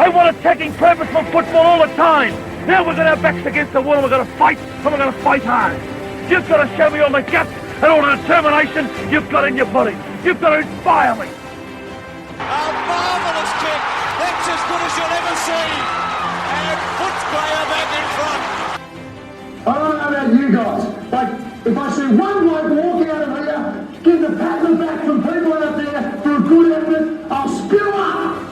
I want attacking purposeful football all the time. Now we're going to have backs against the wall and we're going to fight, and we're going to fight hard. You've got to show me all the guts and all the determination you've got in your body. You've got to inspire me. A marvellous kick. That's as good as you'll ever see. And puts player back in front. I don't know about you guys, but if I see one bloke walking out of here, give the pat on the back from people out there for a good effort, I'll spew up.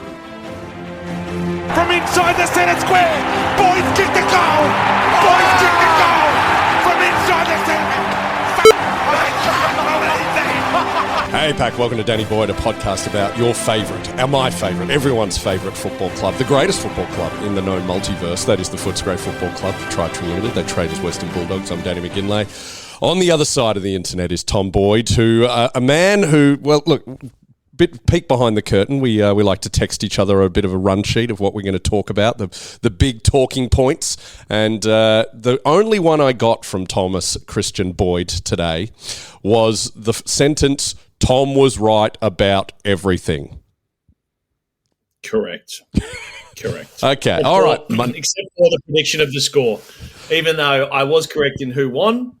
From inside the centre square, Boydie kicked the goal. Boydie kicked the goal from inside the centre. Hey Pack, welcome to Danny Boyd, a podcast about your favourite, my favourite, everyone's favourite football club, the greatest football club in the known multiverse. That is the Footscray Football Club, Triton Limited. They trade as Western Bulldogs. I'm Danny McGinlay. On the other side of the internet is Tom Boyd, who a man who, well, look, bit peek behind the curtain. We like to text each other a bit of a run sheet of what we're going to talk about, the big talking points. And the only one I got from Thomas Christian Boyd today was the sentence, Tom was right about everything. Correct. Okay, all right. Except for the prediction of the score. Even though I was correct in who won,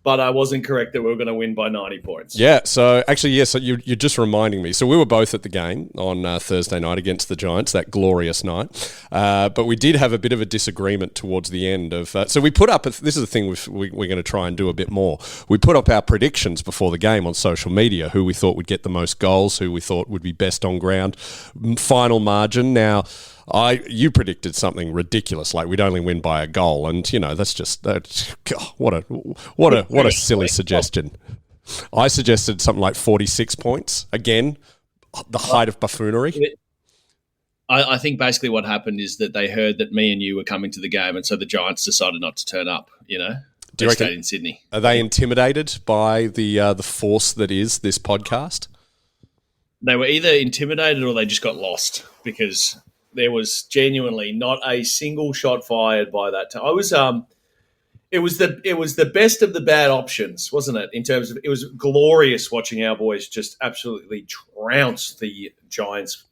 but I wasn't correct that we were going to win by 90 points. Yeah, so actually, yes, so you're just reminding me. So we were both at the game on Thursday night against the Giants, that glorious night. But we did have a bit of a disagreement towards the end of... so we put up... This is the thing we're going to try and do a bit more. We put up our predictions before the game on social media, who we thought would get the most goals, who we thought would be best on ground, final margin. Now... You predicted something ridiculous, like we'd only win by a goal, and that's just God, what a silly suggestion. I suggested something like 46 points again, the height of buffoonery. I think basically what happened is that they heard that me and you were coming to the game, and so the Giants decided not to turn up. Do you they reckon, stayed in Sydney. Are they intimidated by the force that is this podcast? They were either intimidated or they just got lost because there was genuinely not a single shot fired by that time. It was the best of the bad options, wasn't it? In terms of, it was glorious watching our boys just absolutely trounce the Giants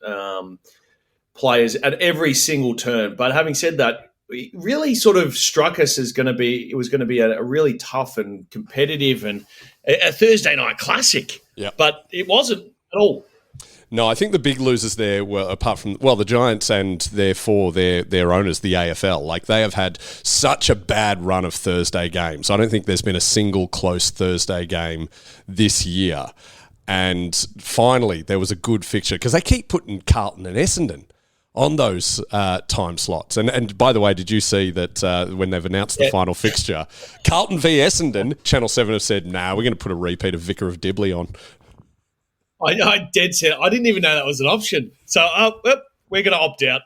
players at every single turn. But having said that, it really sort of struck us as it was going to be a really tough and competitive and a Thursday night classic. Yeah. But it wasn't at all. No, I think the big losers there were, apart from, the Giants and therefore their owners, the AFL. Like, they have had such a bad run of Thursday games. I don't think there's been a single close Thursday game this year. And finally, there was a good fixture because they keep putting Carlton and Essendon on those time slots. And by the way, did you see that when they've announced the final fixture, Carlton v Essendon, Channel 7 have said, we're going to put a repeat of Vicar of Dibley on. I dead set. I didn't even know that was an option. So we're going to opt out.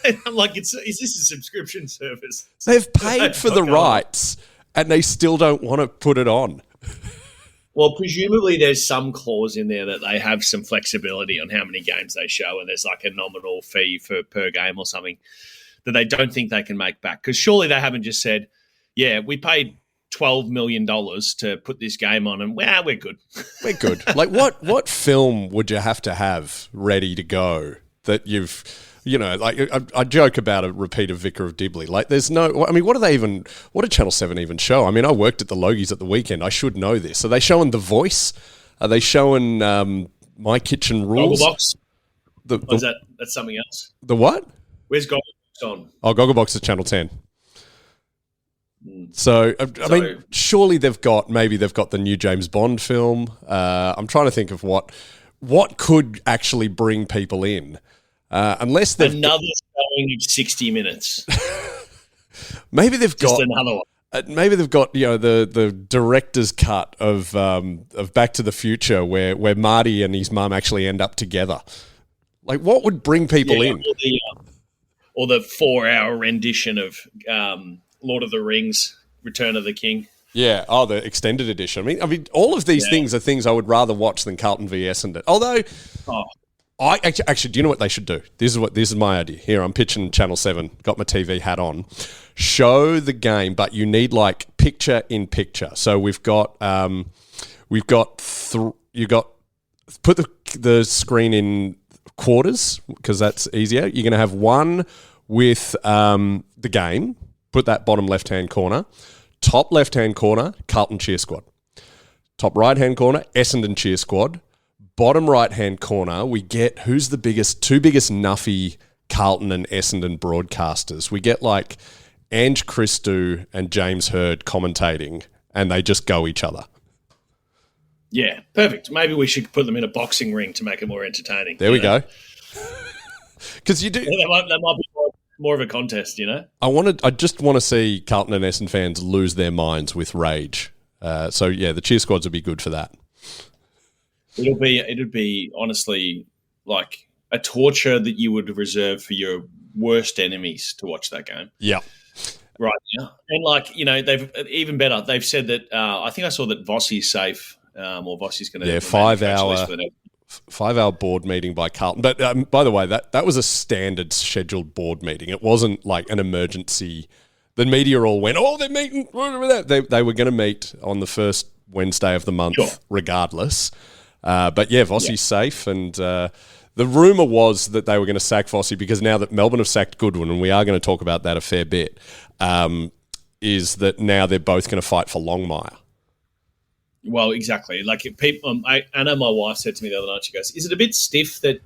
And I'm like, is this a subscription service? They've paid for the rights and they still don't want to put it on. Well, presumably there's some clause in there that they have some flexibility on how many games they show, and there's like a nominal fee per game or something that they don't think they can make back. Because surely they haven't just said, we paid $12 million to put this game on, and we're good. We're good. Like, what film would you have to have ready to go that you've, I joke about a repeat of Vicar of Dibley. Like, there's no, I mean, what did Channel 7 even show? I mean, I worked at the Logies at the weekend. I should know this. Are they showing The Voice? Are they showing My Kitchen Rules? Gogglebox? That's something else. The what? Where's Gogglebox on? Oh, Gogglebox is Channel 10. So, I mean, surely they've got the new James Bond film. I'm trying to think of what could actually bring people in. Unless they've... Another showing of 60 minutes. Maybe they've got... Just another one. Maybe they've got, the director's cut of Back to the Future where Marty and his mum actually end up together. Like, what would bring people in? Or the 4-hour rendition of... Lord of the Rings, Return of the King. Yeah, the extended edition. I mean, all of these things are things I would rather watch than Carlton v Essendon. Although, I actually, do you know what they should do? This is my idea. Here, I'm pitching Channel 7. Got my TV hat on. Show the game, but you need like picture in picture. So put the screen in quarters because that's easier. You're going to have one with the game. Put that bottom left-hand corner. Top left-hand corner, Carlton Cheer Squad. Top right-hand corner, Essendon Cheer Squad. Bottom right-hand corner, we get who's the two biggest nuffy Carlton and Essendon broadcasters. We get like Ange Christou and James Hird commentating, and they just go each other. Yeah, perfect. Maybe we should put them in a boxing ring to make it more entertaining. There we go. Because you do. Yeah, that might be more of a contest, you know? I just want to see Carlton and Essendon fans lose their minds with rage. So, yeah, the cheer squads would be good for that. It'd be honestly like a torture that you would reserve for your worst enemies to watch that game. Yeah. Right now. And like, you know, they've even better. They've said that I think I saw that Vossi's safe or Vossi's going to 5 hour board meeting by Carlton. But by the way, that was a standard scheduled board meeting. It wasn't like an emergency. The media all went, they're meeting. They were going to meet on the first Wednesday of the month regardless. But yeah, Vossi's safe. And the rumour was that they were going to sack Vossi because now that Melbourne have sacked Goodwin, and we are going to talk about that a fair bit, is that now they're both going to fight for Longmire. Well, exactly. Like people, Anna, my wife, said to me the other night, she goes, "Is it a bit stiff that,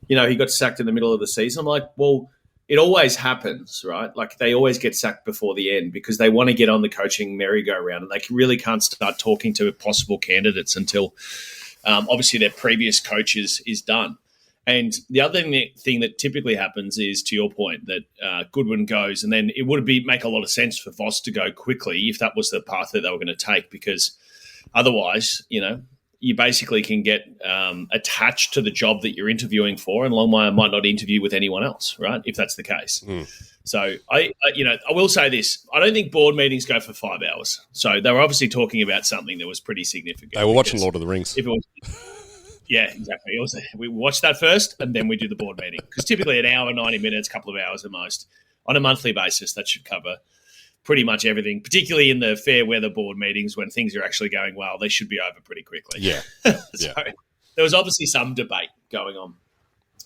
you know, he got sacked in the middle of the season?" I'm like, well, it always happens, right? Like they always get sacked before the end because they want to get on the coaching merry-go-round and they really can't start talking to possible candidates until obviously their previous coach is done. And the other thing that typically happens is, to your point, that Goodwin goes, and then it would make a lot of sense for Voss to go quickly if that was the path that they were going to take, because otherwise, you know, you basically can get attached to the job that you're interviewing for, and Longmire might not interview with anyone else, right? If that's the case. So I will say this: I don't think board meetings go for 5 hours. So they were obviously talking about something that was pretty significant. They were watching Lord of the Rings. If it was, yeah, exactly. We watch that first, and then we do the board meeting, because typically an hour, 90 minutes, couple of hours at most, on a monthly basis. That should cover pretty much everything, particularly in the fair weather board meetings when things are actually going well. They should be over pretty quickly. Yeah. So there was obviously some debate going on,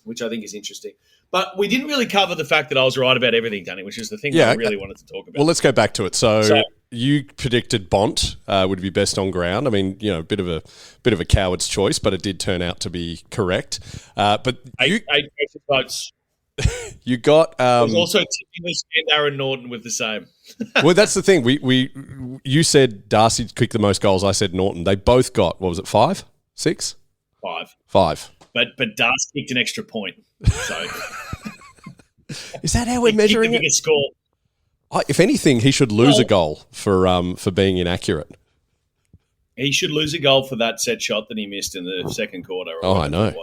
which I think is interesting. But we didn't really cover the fact that I was right about everything, Danny, which is the thing that I really wanted to talk about. Well, let's go back to it. So you predicted Bont would be best on ground. I mean, you know, a bit of a coward's choice, but it did turn out to be correct. But eight votes. You got. I was also tipping this and Aaron Norton with the same. Well, that's the thing. You said Darcy kicked the most goals. I said Norton. They both got, what was it, 5? 6? 5. But Darcy kicked an extra point. So is that how we're measuring it? Score. If anything, he should lose a goal for being inaccurate. He should lose a goal for that set shot that he missed in the second quarter. I know. It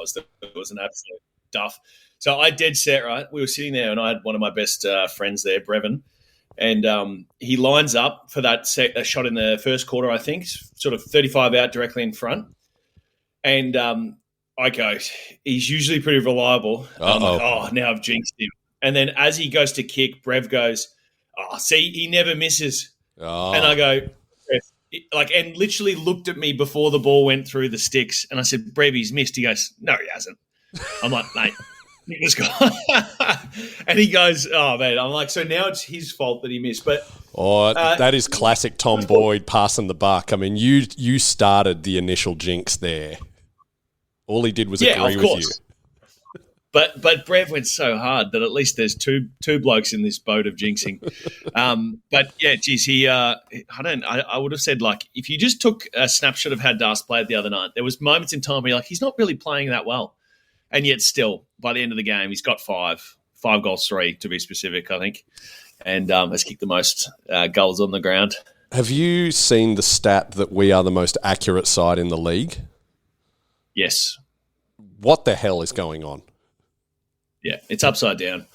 was an absolute duff. So I dead set, right? We were sitting there, and I had one of my best friends there, Brevin, and he lines up for that shot in the first quarter, I think, sort of 35 out directly in front. And I go, he's usually pretty reliable. I'm like, now I've jinxed him. And then as he goes to kick, Brev goes, see, he never misses. And I go, and literally looked at me before the ball went through the sticks. And I said, Brev, he's missed. He goes, no, he hasn't. I'm like, mate. And he goes, oh, man. I'm like, so now it's his fault that he missed. But that is classic Tom Boyd passing the buck. I mean, you started the initial jinx there. All he did was agree with you. But Brev went so hard that at least there's two blokes in this boat of jinxing. But yeah, geez, I would have said, like, if you just took a snapshot of how Darce played the other night, there was moments in time where you're like, he's not really playing that well. And yet still, by the end of the game, he's got 5 goals, 3 to be specific, I think, and has kicked the most goals on the ground. Have you seen the stat that we are the most accurate side in the league? Yes. What the hell is going on? Yeah, it's upside down.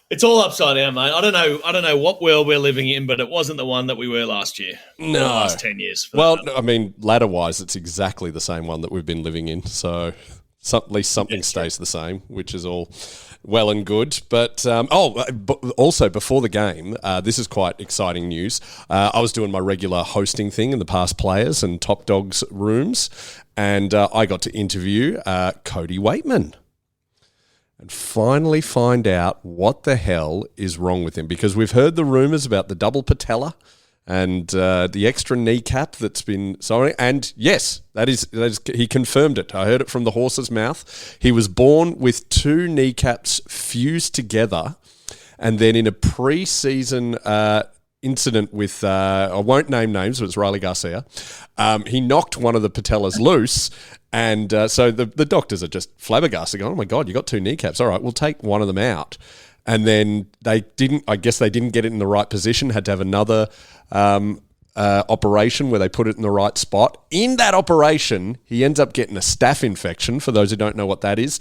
It's all upside down, mate. I don't know what world we're living in, but it wasn't the one that we were last year. No. The last 10 years. Well, I mean, ladder-wise, it's exactly the same one that we've been living in, so at least something stays the same, which is all well and good. But also before the game, this is quite exciting news. I was doing my regular hosting thing in the past players and top dogs rooms, and I got to interview Cody Waitman. and finally find out what the hell is wrong with him, because we've heard the rumours about the double patella and the extra kneecap that's been sorry. And yes, that is he confirmed it. I heard it from the horse's mouth. He was born with two kneecaps fused together, and then in a pre-season incident with I won't name names, but it's Riley Garcia. He knocked one of the patellas loose. And so the doctors are just flabbergasted, going, "Oh my God, you got two kneecaps. All right, we'll take one of them out." And then they didn't get it in the right position, had to have another operation where they put it in the right spot. In that operation, he ends up getting a staph infection. For those who don't know what that is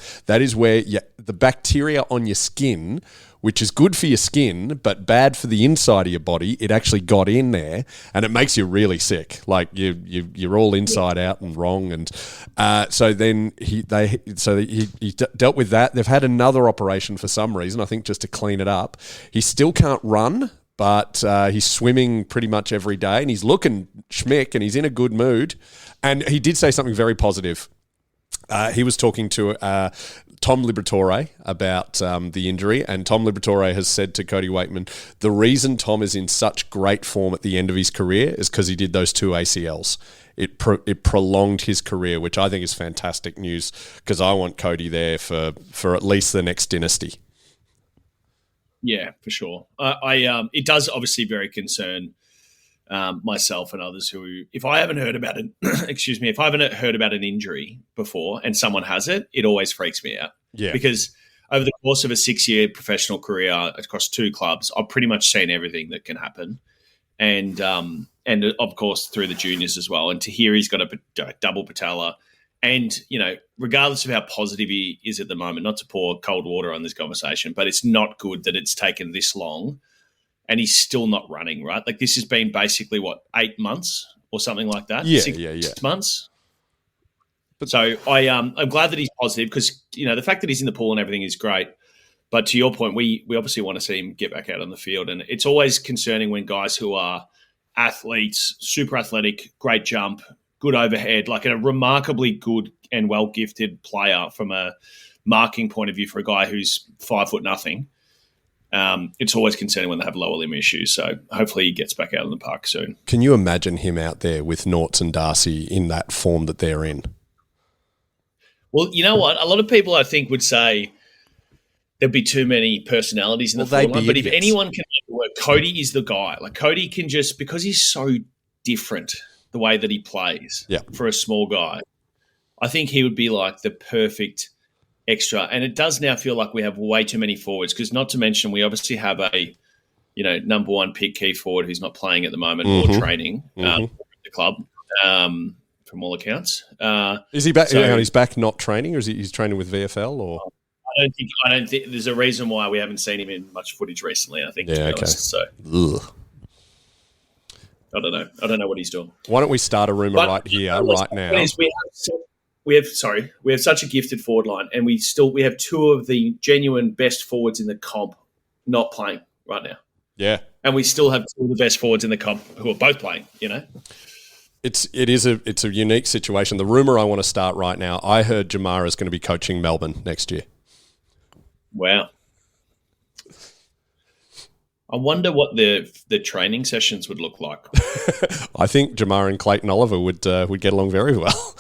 where the bacteria on your skin, which is good for your skin but bad for the inside of your body, it actually got in there, and it makes you really sick. Like you're all inside out and wrong. And so then he dealt with that. They've had another operation for some reason, I think just to clean it up. He still can't run, but he's swimming pretty much every day, and he's looking schmick, and he's in a good mood. And he did say something very positive. He was talking to Tom Liberatore about the injury, and Tom Liberatore has said to Cody Wakeman, the reason Tom is in such great form at the end of his career is because he did those two ACLs. It prolonged his career, which I think is fantastic news, because I want Cody there for at least the next dynasty. Yeah, for sure. It does obviously very concern myself and others who, if I haven't heard about it, if I haven't heard about an injury before and someone has it, it always freaks me out. Yeah. Because over the course of a 6-year professional career across 2 clubs, I've pretty much seen everything that can happen. And of course through the juniors as well. And to hear he's got a double patella, and, regardless of how positive he is at the moment, not to pour cold water on this conversation, but it's not good that it's taken this long and he's still not running, right? Like, this has been basically, 8 months or something like that? Yeah, 6 months? So I'm glad that he's positive, because, the fact that he's in the pool and everything is great. But to your point, we obviously want to see him get back out on the field. And it's always concerning when guys who are athletes, super athletic, great jump, good overhead, like a remarkably good and well-gifted player from a marking point of view for a guy who's 5 foot nothing. It's always concerning when they have lower limb issues. So hopefully he gets back out in the park soon. Can you imagine him out there with Norts and Darcy in that form that they're in? Well, you know what? A lot of people, I think, would say there'd be too many personalities in the forward line. But if anyone can make it work, Cody is the guy. Like, Cody can just, because he's so different the way that he plays for a small guy, I think he would be like the perfect extra. And it does now feel like we have way too many forwards, because not to mention we obviously have a, number 1 pick key forward who's not playing at the moment or training at the club, from all accounts. Is he back? He's back not training, or is he's training with VFL? Or I don't think there's a reason why we haven't seen him in much footage recently, I think, to be honest. So I don't know what he's doing. Why don't we start a rumour right now? We have such a gifted forward line, and we have 2 of the genuine best forwards in the comp not playing right now. Yeah. And we still have 2 of the best forwards in the comp who are both playing, It's a unique situation. The rumour I want to start right now, I heard Jamara is going to be coaching Melbourne next year. Wow. I wonder what the training sessions would look like. I think Jamara and Clayton Oliver would get along very well.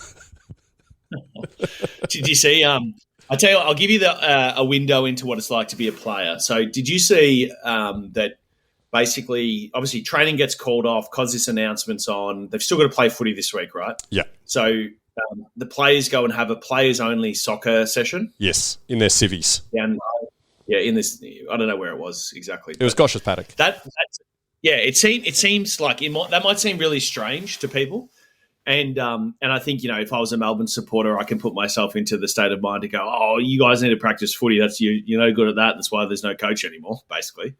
Did you see? I tell you what, I'll give you a window into what it's like to be a player. So, did you see that? Basically, obviously, training gets called off because this announcement's on. They've still got to play footy this week, right? Yeah. So the players go and have a players-only soccer session. Yes, in their civvies. In this, I don't know where it was exactly. It was Gosh's paddock. It seems like that might seem really strange to people, and I think, if I was a Melbourne supporter, I can put myself into the state of mind to go, oh, you guys need to practice footy. That's you're no good at that. That's why there's no coach anymore, basically.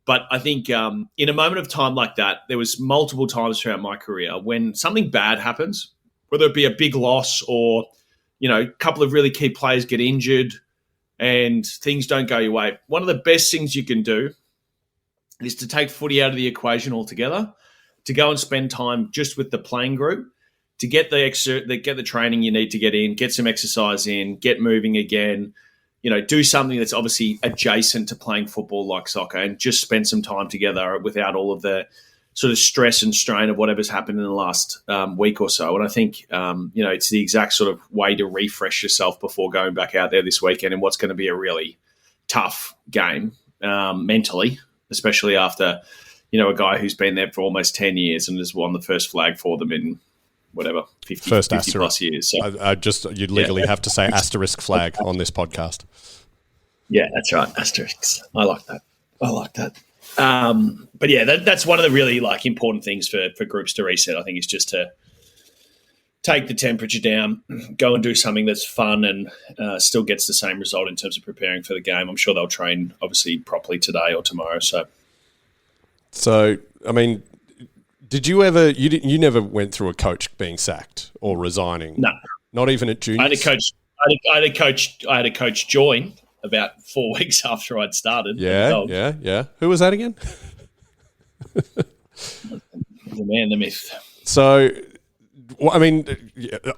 But I think in a moment of time like that, there was multiple times throughout my career when something bad happens, whether it be a big loss or, a couple of really key players get injured and things don't go your way. One of the best things you can do is to take footy out of the equation altogether, to go and spend time just with the playing group, to get the training you need to get in, get some exercise in, get moving again, do something that's obviously adjacent to playing football like soccer and just spend some time together without all of the sort of stress and strain of whatever's happened in the last week or so. And I think, it's the exact sort of way to refresh yourself before going back out there this weekend in what's going to be a really tough game mentally, especially after, a guy who's been there for almost 10 years and has won the first flag for them in whatever, 50 plus years. So, you'd legally have to say asterisk flag on this podcast. Yeah, that's right. Asterisks. I like that. But yeah, that's one of the really important things for groups to reset. I think is just to take the temperature down, go and do something that's fun and still gets the same result in terms of preparing for the game. I'm sure they'll train obviously properly today or tomorrow. So I mean, did you ever? You never went through a coach being sacked or resigning? No, not even at juniors. I had a coach join about 4 weeks after I'd started. Yeah. Who was that again? The man, the myth. So, I mean,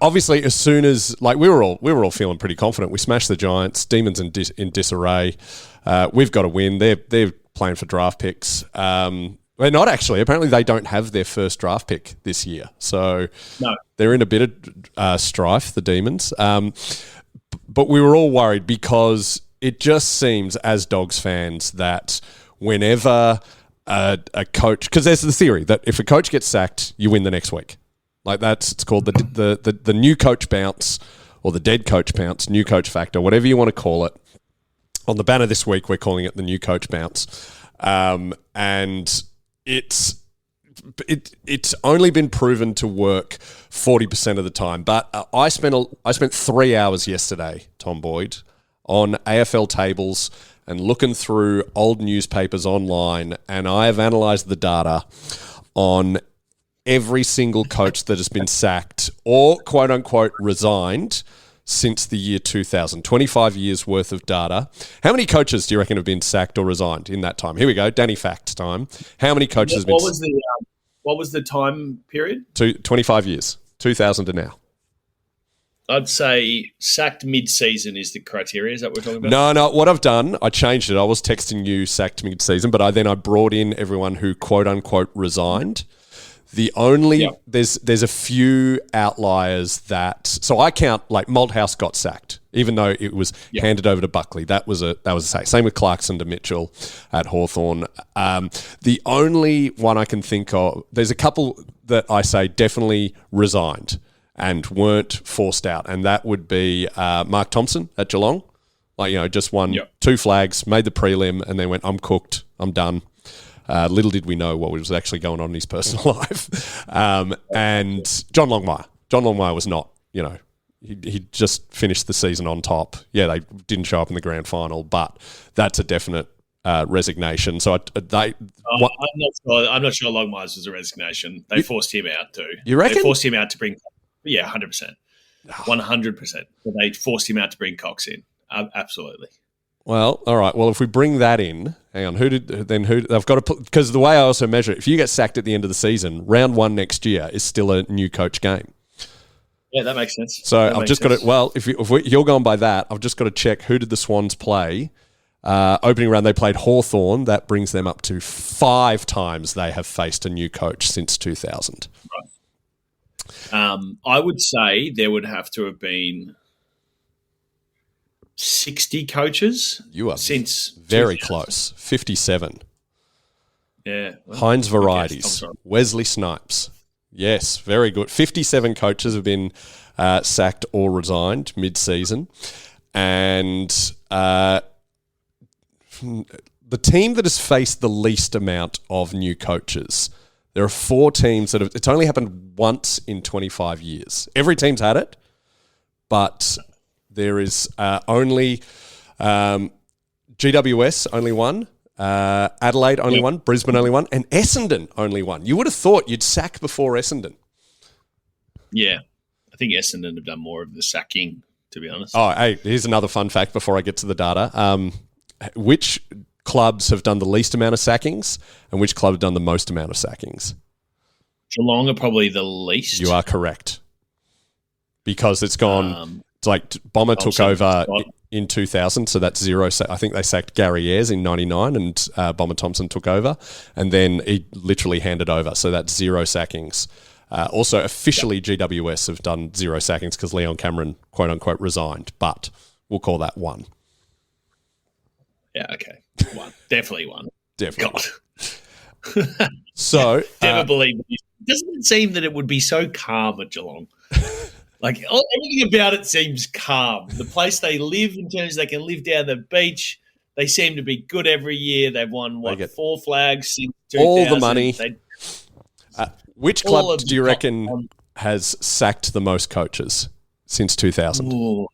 obviously, as soon as we were all feeling pretty confident. We smashed the Giants. Demons in disarray. We've got to win. They're playing for draft picks. Well, not actually. Apparently, they don't have their first draft pick this year, so no. They're in a bit of strife. The Demons. But we were all worried because it just seems, as Dogs fans, that whenever a coach, because there's the theory that if a coach gets sacked, you win the next week. It's called the new coach bounce or the dead coach bounce, new coach factor, whatever you want to call it. On the banner this week, we're calling it the new coach bounce, and it's only been proven to work 40% of the time. But I spent 3 hours yesterday, Tom Boyd, on AFL tables and looking through old newspapers online, and I have analysed the data on every single coach that has been sacked or quote-unquote resigned since the year 2000. 25 years worth of data. How many coaches do you reckon have been sacked or resigned in that time? Here we go, Danny Fact time. How many coaches have been sacked? What was the time period? 25 years, 2000 to now. I'd say sacked mid-season is the criteria. Is that what we're talking about? No. What I've done, I changed it. I was texting you sacked mid-season, but I brought in everyone who quote-unquote resigned. There's a few outliers that, so I count Malthouse got sacked, even though it was handed over to Buckley. That was a say. Same with Clarkson to Mitchell at Hawthorn. The only one I can think of, there's a couple that I say definitely resigned and weren't forced out, and that would be Mark Thompson at Geelong. Just won 2 flags, made the prelim, and then went, I'm cooked, I'm done. Little did we know what was actually going on in his personal life. And John Longmire. John Longmire was not, he just finished the season on top. Yeah, they didn't show up in the grand final, but that's a definite resignation. So I'm not sure Longmire's was a resignation. They forced him out too. You reckon? They forced him out to bring, 100%. 100%. But they forced him out to bring Cox in. Absolutely. Well, all right. Well, if we bring that in, hang on. Who they've got to put, because the way I also measure it, if you get sacked at the end of the season, round 1 next year is still a new coach game. Yeah, that makes sense. So I've just got to. Well, if you're going by that, I've just got to check who did the Swans play. Opening round, they played Hawthorn. That brings them up to 5 times they have faced a new coach since 2000. Right. I would say there would have to have been 60 coaches. You are since very 2000. close. 57. Yeah. Well, Heinz Varieties. Wesley Snipes. Yes, very good. 57 coaches have been sacked or resigned mid-season. And the team that has faced the least amount of new coaches, there are 4 teams that have... It's only happened once in 25 years. Every team's had it, but... There is only GWS, only one. Adelaide, only one. Brisbane, only one. And Essendon, only one. You would have thought you'd sack before Essendon. Yeah. I think Essendon have done more of the sacking, to be honest. Oh, hey, here's another fun fact before I get to the data. Which clubs have done the least amount of sackings and which club have done the most amount of sackings? Geelong are probably the least. You are correct. Because it's gone... It's like Bomber took over in 2000, so that's zero. I think they sacked Gary Ayres in 99 and Bomber Thompson took over, and then he literally handed over, so that's 0 sackings. Also, officially, GWS have done 0 sackings because Leon Cameron, quote-unquote, resigned, but we'll call that 1. Yeah, okay. 1. Definitely 1. Definitely. God. So, never believe it. Doesn't it seem that it would be so calm at Geelong? Like, everything about it seems calm. The place they live, in terms they can live down the beach, they seem to be good every year. They've won, 4 flags since 2000. All the money. Which club do you reckon has sacked the most coaches since 2000? Ooh.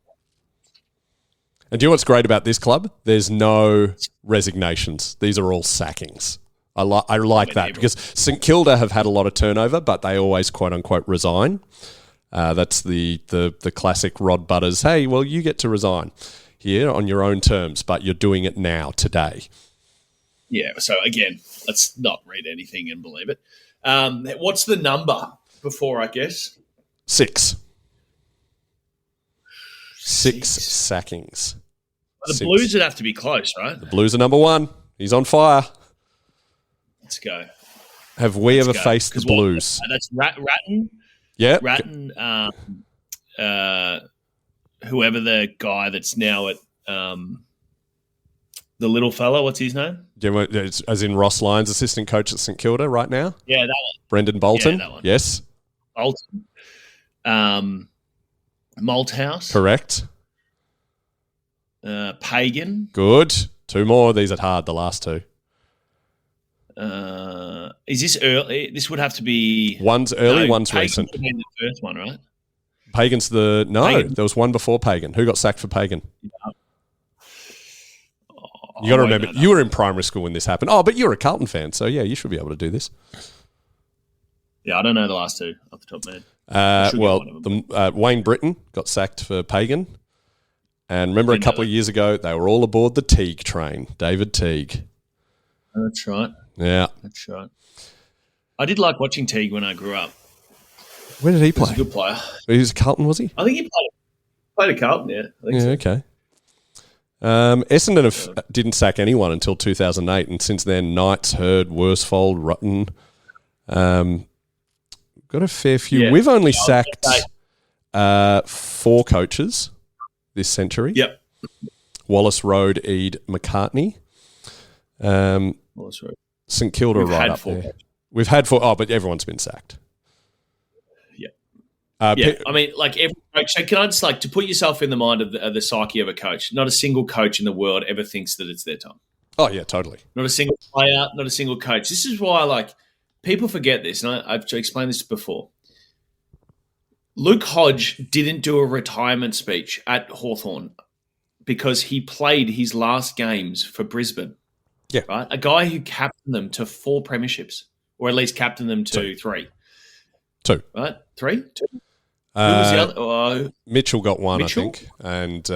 And do you know what's great about this club? There's no resignations. These are all sackings. I like that because St Kilda have had a lot of turnover, but they always quote unquote resign. That's the classic Rod Butters. Hey, well, you get to resign here on your own terms, but you're doing it now today. Yeah. So again, let's not read anything and believe it. What's the number before? I guess 6. 6 sackings. The 6. Blues would have to be close, right? The Blues are number 1. He's on fire. Let's go. Have we ever faced the Blues? That's Ratton. Yeah. Ratton, whoever the guy that's now at the little fella, what's his name? As in Ross Lyons, assistant coach at St Kilda right now? Yeah, that one. Brendan Bolton? Yeah, that one. Yes. Bolton. Malthouse. Correct. Pagan. Good. 2 more. These are hard, the last 2. Is this early? This would have to be... One's early, one's recent. Pagan would be the first one, right? Pagan's the... No, Pagan. There was one before Pagan. Who got sacked for Pagan? You got to remember, you were in primary school when this happened. Oh, but you're a Carlton fan, so yeah, you should be able to do this. Yeah, I don't know the last 2 off the top of my head. Wayne Britton got sacked for Pagan. And remember a couple of years ago, they were all aboard the Teague train. David Teague. That's right. Yeah. That's right. I did like watching Teague when I grew up. Where did he play? He was a good player. He was a Carlton, was he? I think he played at Carlton, yeah. I think so. Okay. Essendon didn't sack anyone until 2008, and since then, Knights, Hurd, Worsfold, Rutten, got a fair few. Yeah. We've only sacked 4 coaches this century. Yep. Wallace, Road, Eade, McCartney. Wallace Road. St Kilda right up there. We've had 4. Oh, but everyone's been sacked. Yeah, I mean, like every coach. So can I just to put yourself in the mind of the psyche of a coach? Not a single coach in the world ever thinks that it's their time. Oh yeah, totally. Not a single player, not a single coach. This is why people forget this, and I've explained this before. Luke Hodge didn't do a retirement speech at Hawthorn because he played his last games for Brisbane. Yeah, right. A guy who captained them to 4 premierships, or at least captained them to 3. 2. Right, 3. 2. Who was the other? Mitchell got 1, Mitchell? I think. And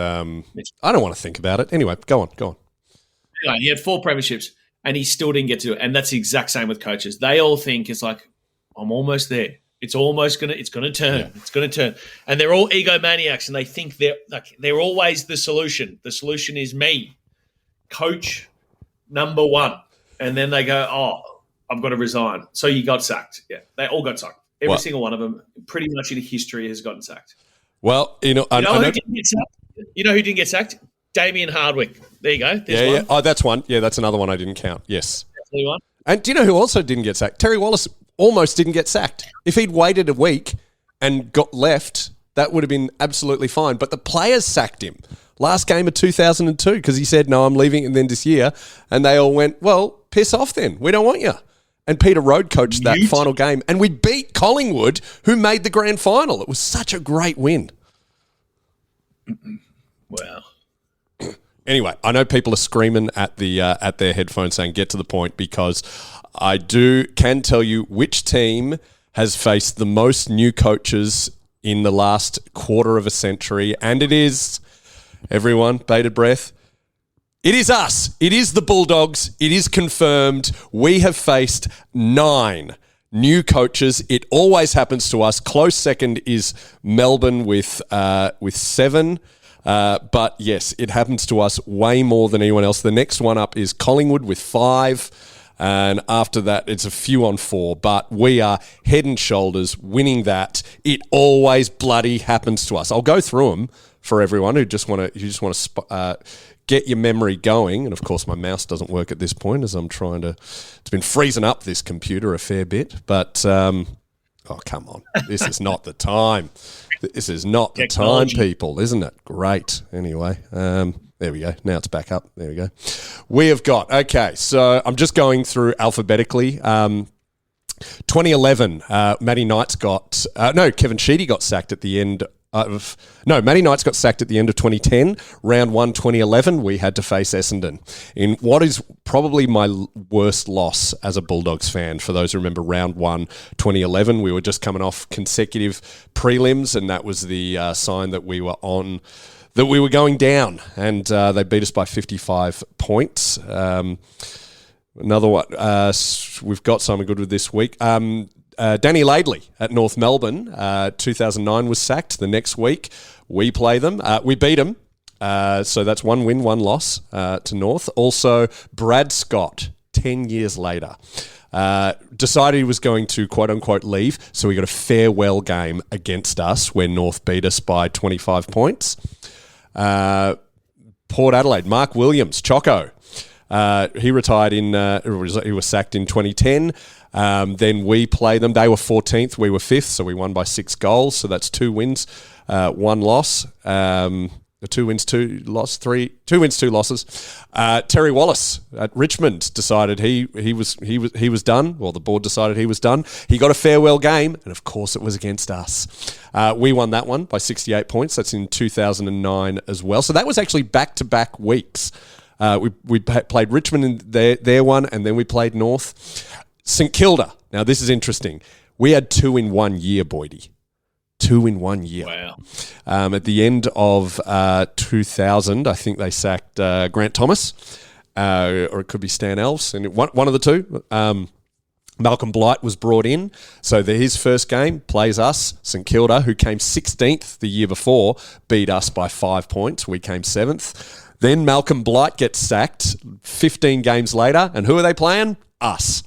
I don't want to think about it. Anyway, go on. Anyway, he had 4 premierships and he still didn't get to it. And that's the exact same with coaches. They all think it's like, I'm almost there. It's gonna turn. Yeah. It's gonna turn. And they're all egomaniacs and they think they're always the solution. The solution is me, coach number 1. And then they go, oh, I've got to resign. So you got sacked. Yeah, they all got sacked. Every single one of them, pretty much in history, has gotten sacked. Well, I know who didn't get sacked? You know who didn't get sacked? Damien Hardwick. There you go. There's one. Yeah. Oh, that's one. Yeah, that's another one I didn't count. Yes. Definitely one. And do you know who also didn't get sacked? Terry Wallace almost didn't get sacked. If he'd waited a week and got left, that would have been absolutely fine. But the players sacked him last game of 2002 because he said, no, I'm leaving and then this year. And they all went, well, piss off then. We don't want you. And Peter Road coached that final game. And we beat Collingwood, who made the grand final. It was such a great win. Wow. Anyway, I know people are screaming at their headphones saying, get to the point, because I can tell you which team has faced the most new coaches in the last quarter of a century. And it is, everyone, bated breath, it is us. It is the Bulldogs. It is confirmed. We have faced 9 new coaches. It always happens to us. Close second is Melbourne with 7. But yes, it happens to us way more than anyone else. The next one up is Collingwood with 5. And after that, it's a few on 4. But we are head and shoulders winning that. It always bloody happens to us. I'll go through them for everyone who just want to get your memory going. And of course, my mouse doesn't work at this point as I'm trying to. It's been freezing up this computer a fair bit, but oh come on, this is not the time. This is not the time, people, isn't it? Great. Anyway, there we go. Now it's back up. There we go. We have got So I'm just going through alphabetically. 2011, Matty Knight's Kevin Sheedy got sacked at the end. Matty Knight's got sacked at the end of 2010. Round 1, 2011, we had to face Essendon in what is probably my worst loss as a Bulldogs fan. For those who remember round 1, 2011, we were just coming off consecutive prelims, and that was the sign that we were going down, and they beat us by 55 points. Another one, we've got something good with this week. Danny Laidley at North Melbourne, 2009 was sacked. The next week, we play them. We beat them. So that's 1 win, 1 loss to North. Also, Brad Scott, 10 years later, decided he was going to quote-unquote leave, so we got a farewell game against us where North beat us by 25 points. Port Adelaide, Mark Williams, Choco. He retired he was sacked in 2010. Then we play them. They were 14th. We were 5th, so we won by 6 goals. So that's 2 wins, 1 loss. 2 wins, 2 loss, 2 wins, 2 losses. Terry Wallace at Richmond decided he was done. Well, the board decided he was done. He got a farewell game, and of course it was against us. We won that one by 68 points. That's in 2009 as well. So that was actually back-to-back weeks. We played Richmond in their one, and then we played North. St Kilda. Now, this is interesting. We had 2 in 1 year, Boydie. 2 in 1 year. Wow. At the end of 2000, I think they sacked Grant Thomas, or it could be Stan Elves, and one of the two. Malcolm Blight was brought in. So his first game plays us. St Kilda, who came 16th the year before, beat us by 5 points. We came 7th. Then Malcolm Blight gets sacked 15 games later. And who are they playing? Us.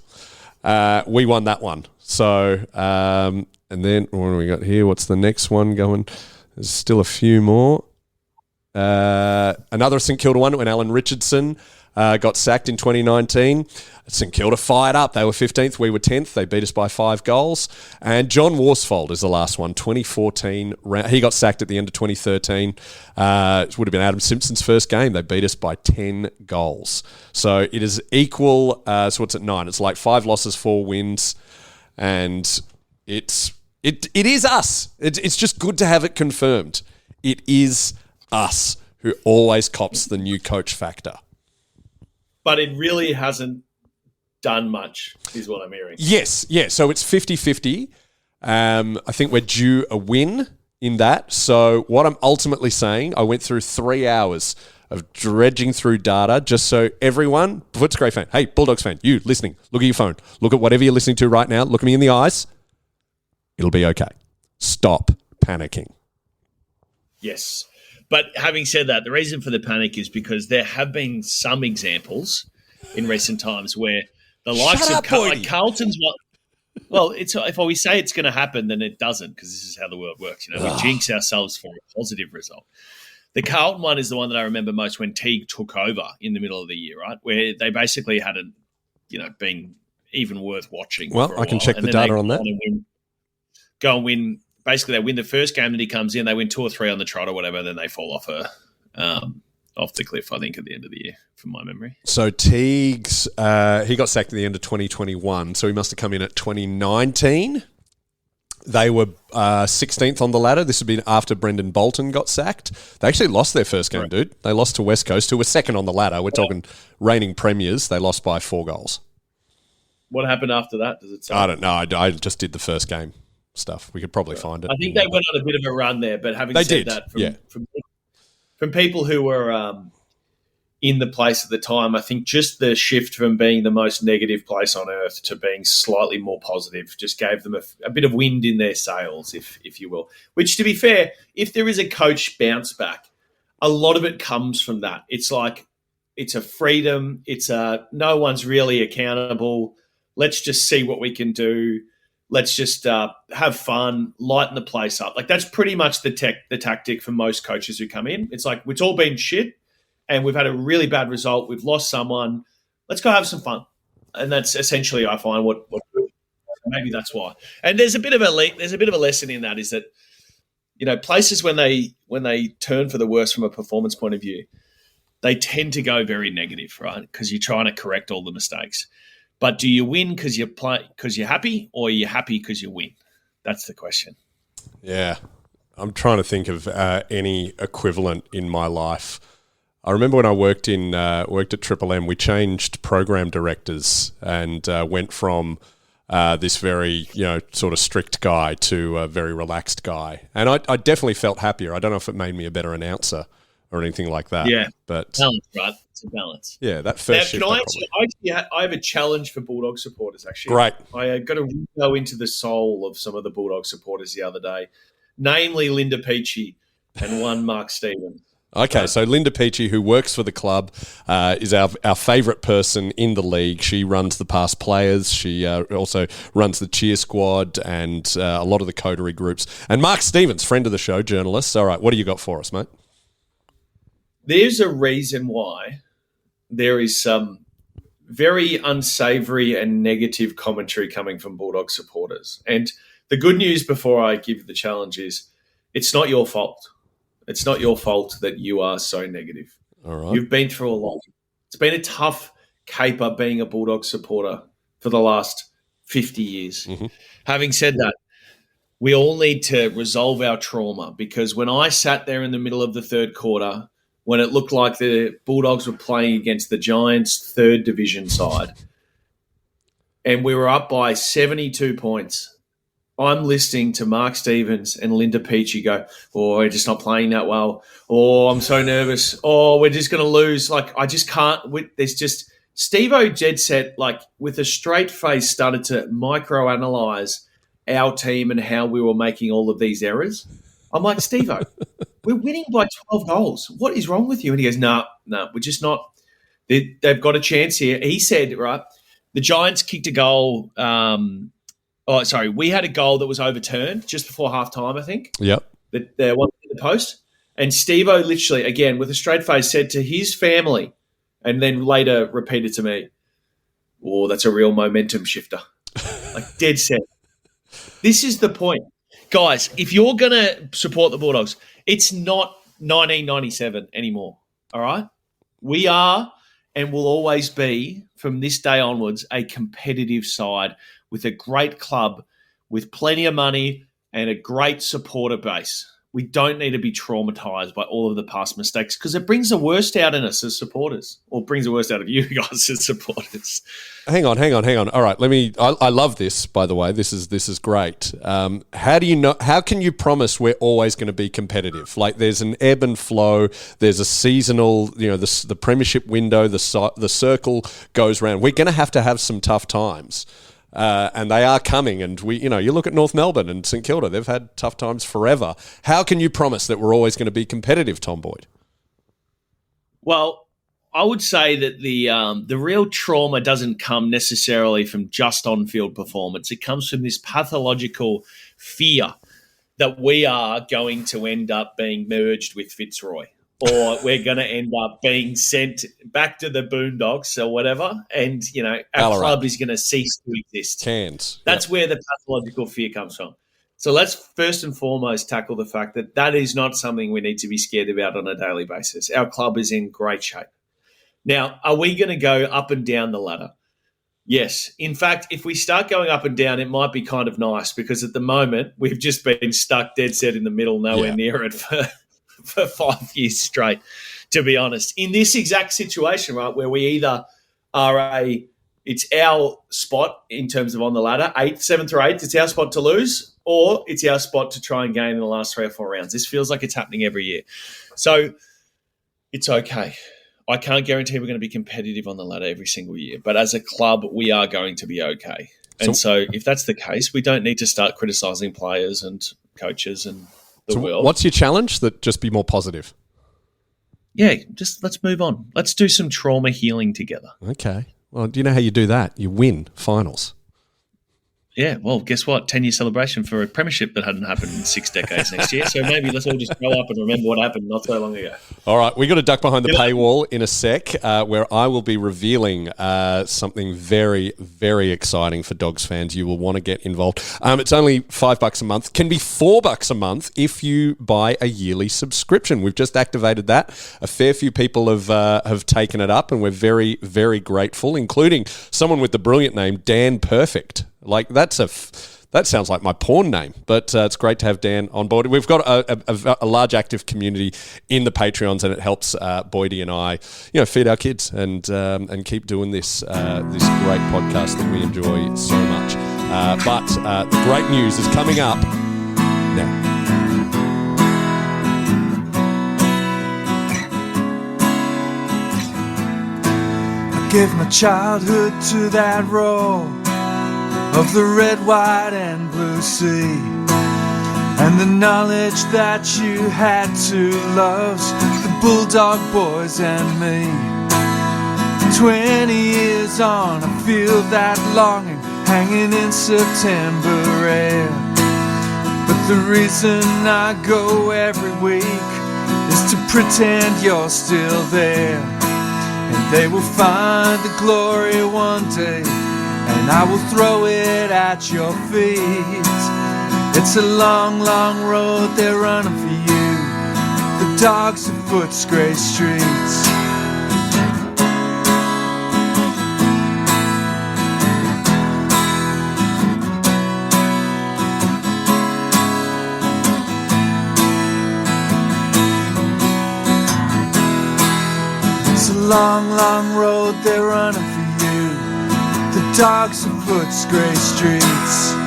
We won that one. So, and then what do we got here? What's the next one going? There's still a few more. Another St Kilda one when Alan Richardson got sacked in 2019. St Kilda fired up. They were 15th. We were 10th. They beat us by 5 goals. And John Worsfold is the last one, 2014. He got sacked at the end of 2013. It would have been Adam Simpson's first game. They beat us by 10 goals. So it is equal. So what's it, 9? It's like 5 losses, 4 wins. And it is us. It's just good to have it confirmed. It is us who always cops the new coach factor. But it really hasn't done much, is what I'm hearing. Yes, yeah. So it's 50-50. I think we're due a win in that. So what I'm ultimately saying, I went through 3 hours of dredging through data just so everyone, Footscray fan, hey, Bulldogs fan, you listening, look at your phone. Look at whatever you're listening to right now. Look at me in the eyes. It'll be okay. Stop panicking. Yes. But having said that, the reason for the panic is because there have been some examples in recent times where the likes of Carlton's one. Well, it's if we say it's going to happen, then it doesn't, because this is how the world works. We jinx ourselves for a positive result. The Carlton one is the one that I remember most when Teague took over in the middle of the year, right? Where they basically hadn't, been even worth watching. Well, I can check the data on that. Go and win. Basically, they win the first game that he comes in. They win 2 or 3 on the trot or whatever. Then they fall off the cliff, I think, at the end of the year, from my memory. So Teague's, he got sacked at the end of 2021. So he must have come in at 2019. They were 16th on the ladder. This would be after Brendan Bolton got sacked. They actually lost their first game, dude. They lost to West Coast, who were second on the ladder. We're talking reigning premiers. They lost by 4 goals. What happened after that? Does it say? I don't know. I just did the first game stuff. We could probably find it. I think they went on a bit of a run there, but having said that, from people who were in the place at the time, I think just the shift from being the most negative place on earth to being slightly more positive just gave them a bit of wind in their sails, if you will. Which, to be fair, if there is a coach bounce back a lot of it comes from that. It's like it's a freedom. It's a no one's really accountable. Let's just see what we can do. Let's just have fun, lighten the place up. Like that's pretty much the tactic for most coaches who come in. It's like it's all been shit, and we've had a really bad result. We've lost someone. Let's go have some fun, and that's essentially I find what maybe that's why. And there's a bit of a lesson in that is that places when they turn for the worst from a performance point of view, they tend to go very negative, right? Because you're trying to correct all the mistakes. But do you win because you're happy, or are you happy because you win? That's the question. Yeah, I'm trying to think of any equivalent in my life. I remember when I worked at Triple M, we changed program directors and went from this very sort of strict guy to a very relaxed guy, and I definitely felt happier. I don't know if it made me a better announcer or anything like that. Yeah, but balance, right? It's a balance. Yeah, that first shift. I have a challenge for Bulldog supporters, actually. Great. I got to go into the soul of some of the Bulldog supporters the other day, namely Linda Peachy and one Mark Stevens. Okay, so Linda Peachy, who works for the club, is our favourite person in the league. She runs the past players. She also runs the cheer squad and a lot of the coterie groups. And Mark Stevens, friend of the show, journalist. All right, what do you got for us, mate? There's a reason why there is some very unsavoury and negative commentary coming from Bulldog supporters. And the good news before I give the challenge is it's not your fault. It's not your fault that you are so negative. All right. You've been through a lot. It's been a tough caper being a Bulldog supporter for the last 50 years. Mm-hmm. Having said that, we all need to resolve our trauma, because when I sat there in the middle of the third quarter, when it looked like the Bulldogs were playing against the Giants' third division side, and we were up by 72 points, I'm listening to Mark Stevens and Linda Peachy go, "Oh, we're just not playing that well. Oh, I'm so nervous. Oh, we're just going to lose." Like, I just can't. There's just Steve-O Jed set, like, with a straight face, started to microanalyze our team and how we were making all of these errors. I'm like, Steve-O, we're winning by 12 goals. What is wrong with you? And he goes, no, we're just not. They've got a chance here. He said, right, the Giants kicked a goal. We had a goal that was overturned just before halftime, I think. Yep. The one in the post. And Steve-O literally, again, with a straight face, said to his family, and then later repeated to me, "Oh, that's a real momentum shifter." Like, dead set. This is the point. Guys, if you're going to support the Bulldogs, it's not 1997 anymore, all right? We are and will always be, from this day onwards, a competitive side with a great club, with plenty of money and a great supporter base. We don't need to be traumatized by all of the past mistakes, because it brings the worst out in us as supporters, or brings the worst out of you guys as supporters. Hang on. All right, I love this, by the way. This is great. How can you promise we're always going to be competitive? Like, there's an ebb and flow. There's a seasonal, the premiership window, the circle goes round. We're going to have some tough times. And they are coming, and you look at North Melbourne and St Kilda, they've had tough times forever. How can you promise that we're always going to be competitive, Tom Boyd? Well, I would say that the real trauma doesn't come necessarily from just on-field performance. It comes from this pathological fear that we are going to end up being merged with Fitzroy, or we're going to end up being sent back to the Boondocks or whatever, and our club is going to cease to exist. That's where the pathological fear comes from. So let's first and foremost tackle the fact that that is not something we need to be scared about on a daily basis. Our club is in great shape. Now, are we going to go up and down the ladder? Yes. In fact, if we start going up and down, it might be kind of nice, because at the moment we've just been stuck dead set in the middle, nowhere near it for 5 years straight, to be honest. In this exact situation, right, where we either are it's our spot in terms of on the ladder, 7th or 8th, it's our spot to lose, or it's our spot to try and gain in the last 3 or 4 rounds. This feels like it's happening every year. So it's okay. I can't guarantee we're going to be competitive on the ladder every single year, but as a club, we are going to be okay. And so if that's the case, we don't need to start criticising players and coaches and the world. What's your challenge? That just be more positive? Yeah, just let's move on. Let's do some trauma healing together. Okay. Well, do you know how you do that? You win finals. Yeah, well, guess what? 10-year celebration for a premiership that hadn't happened in 6 decades next year. So maybe let's all just grow up and remember what happened not so long ago. All right, we got to duck behind the paywall in a sec, where I will be revealing something very, very exciting for Dogs fans. You will want to get involved. It's only $5 a month. Can be $4 a month if you buy a yearly subscription. We've just activated that. A fair few people have taken it up, and we're very, very grateful, including someone with the brilliant name Dan Perfect. Like that sounds like my porn name, but it's great to have Dan on board. We've got a large active community in the Patreons, and it helps Boydie and I, feed our kids and keep doing this great podcast that we enjoy so much. But the great news is coming up now. I gave my childhood to that role of the red, white and blue sea, and the knowledge that you had to love the Bulldog boys and me. 20 years on, I feel that longing hanging in September air. But the reason I go every week is to pretend you're still there, and they will find the glory one day, and I will throw it at your feet. It's a long, long road they're running for you, the dogs of Footscray streets. It's a long, long road they're running for you, the dogs of Footscray streets.